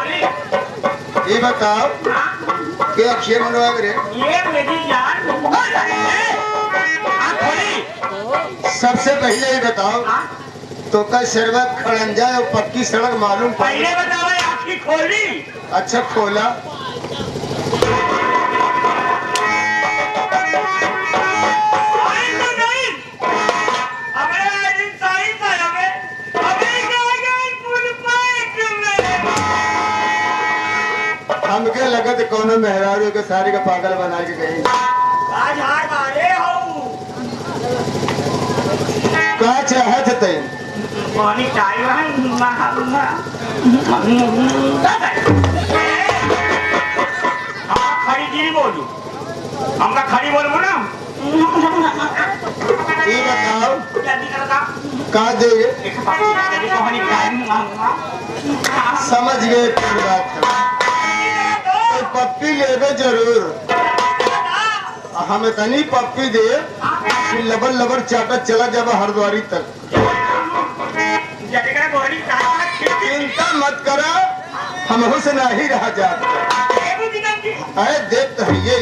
ये बताओ क्या अक्षय मनवा रे? ये मेरी जान सबसे पहले ये बताओ तो का शरबत खड़ंजा और पक्की सड़क मालूम पहले बताओ आँखी खोली। अच्छा खोला। हमके लगा तो कोनो मेहरारू के सारे का पागल बना के गई। का चाहत थे? पानी चाहिए खड़ी गिरी बोलू हमका खड़ी बोलू ना। ये बताओ का दे? समझ गए बात है। पप्पी लेवे जरूर हमें तनी पप्पी दे कि लबर लबर चाटत चला जब हरद्वारी तक। चिंता मत करा हम से नहीं रहा जाता। अरे देख तो है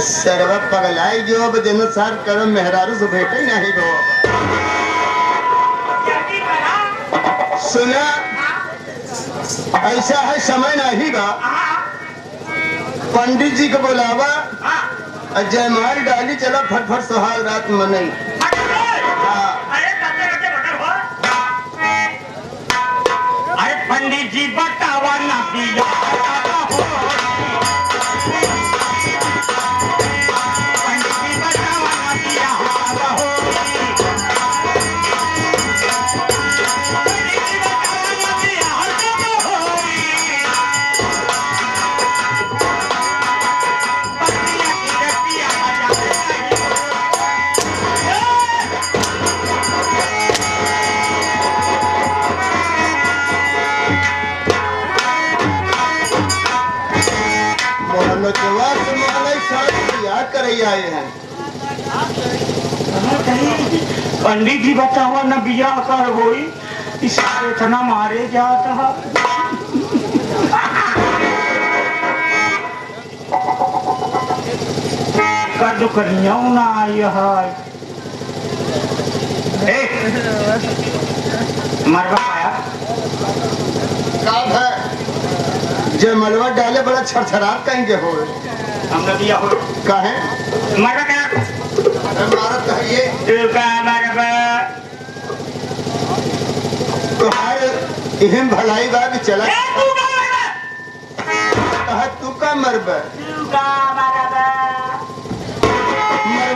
सरवा पगलाई जो अब दिन सार करो मेहरारू से भेटे नहीं गो। सुना ऐसा है समय नहीं बा। पंडित जी को बुलावा जयमाल डाली चला फटफट सुहाग रात मनई। अरे पंडित जी बतावा ना दिया आए हैं। पंडित जी बताओ न बिया कर होई इससे इतना मारे जाता। कद करियो ना यह मरवा पाया काम है जब मलवा डाले बड़ा छरछराट कहेंगे हो हमने दिया हो काहे मरवा क्या मारत कहिए तुम्हारे इहम भलाई बा कि चला तू का मरबा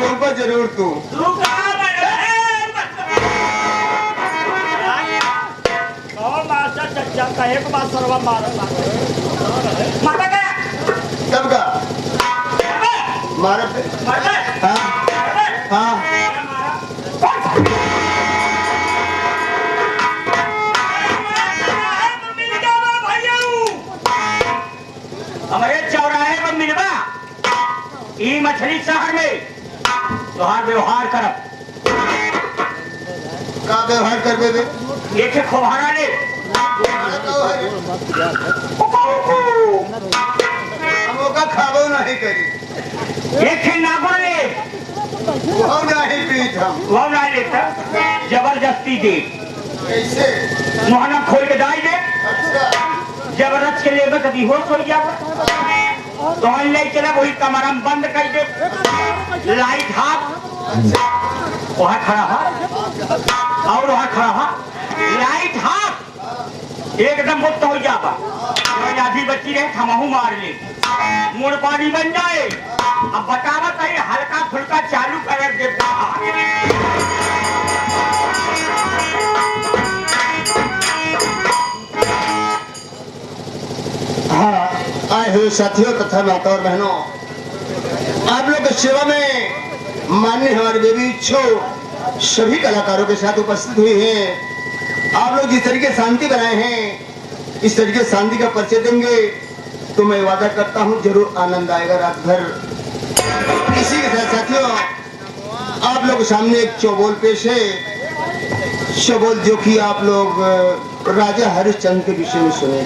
मरबा जरूर तू एक बात सर्वा तब का मारा हाँ हाँ हमारे चौराहे पर मिलवा ई मछली शहर में तोहार व्यवहार करब का व्यवहार करबे बे एक खोहारा ले हमका खाबो नहीं करी एक नागुर ले वो नहीं पीत हम वो नहीं लेता जबरदस्ती दे कैसे मुहना खोल के दाई दे अच्छा जबरदस्त के लेबे कभी हो सो जावा तो ले चला वही कमरा बंद कर दे लाइट हाथ वहाँ खड़ा हा और वहाँ खड़ा हा लाइट हाथ एकदम मुक्त हो जावा आधी बच्ची रहे थमाहू मार ले मुड़ पानी बन जाए। अब बतावत है हल्का फुल्का चालू कर दे आए हुए साथियों तथा माता और बहनों, आप लोग की सेवा में माननीय हमारे बेबी इच्छो सभी कलाकारों के साथ उपस्थित हुए हैं। आप लोग जिस तरीके शांति बनाए हैं, इस तरीके शांति का परिचय देंगे तो मैं वादा करता हूं जरूर आनंद आएगा रात भर। इसी के साथ साथियों, आप लोग सामने एक चौबोल पेश है। चौबोल जो कि आप लोग राजा हरिश्चंद्र के विषय में सुने।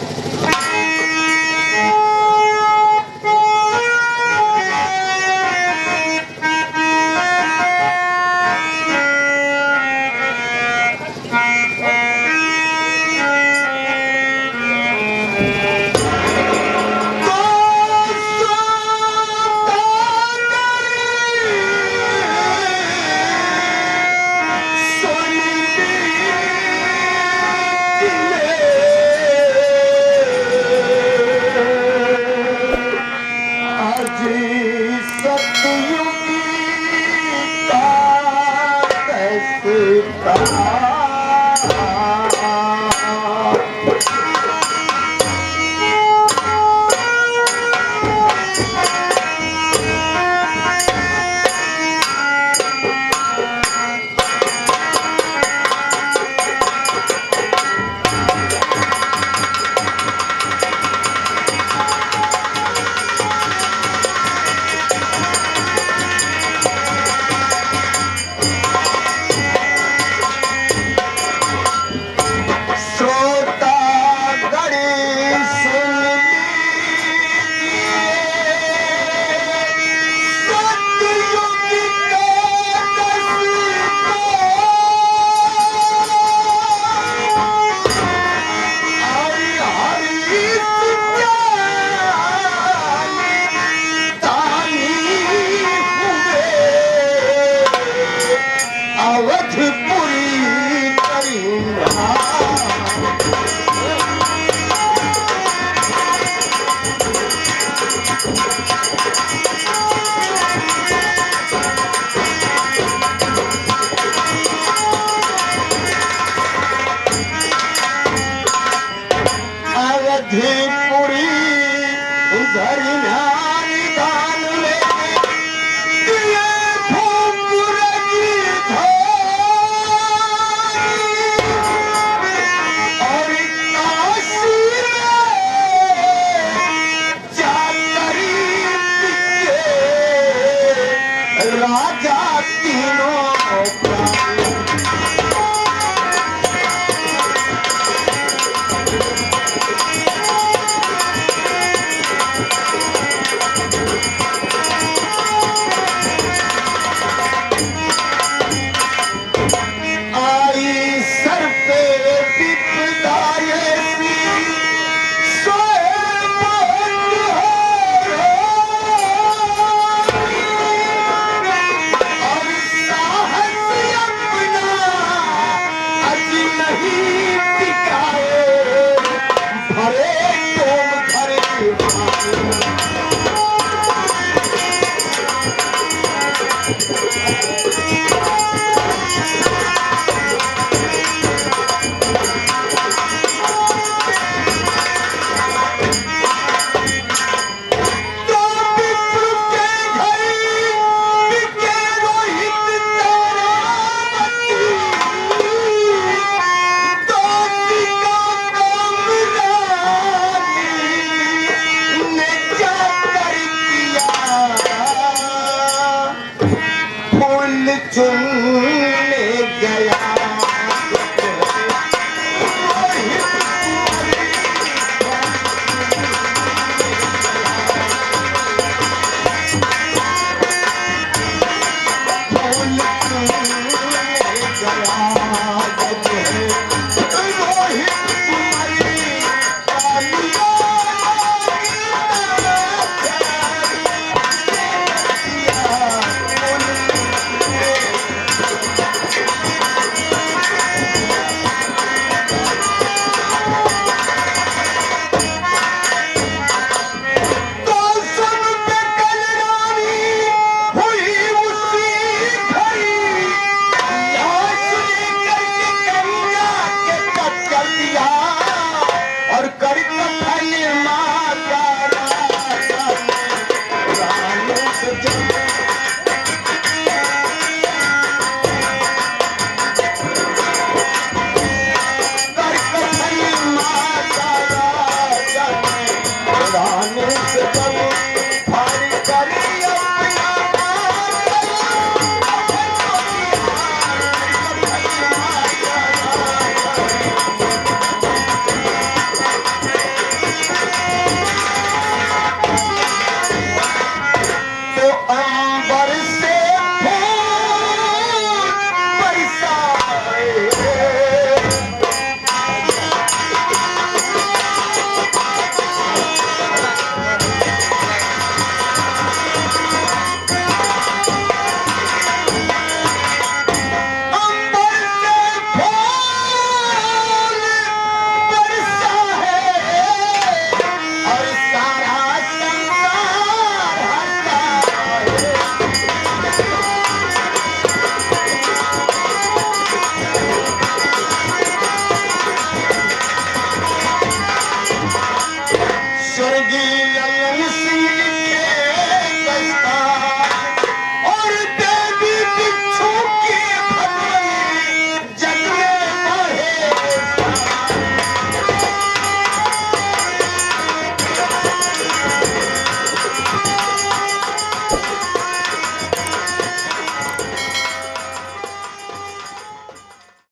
से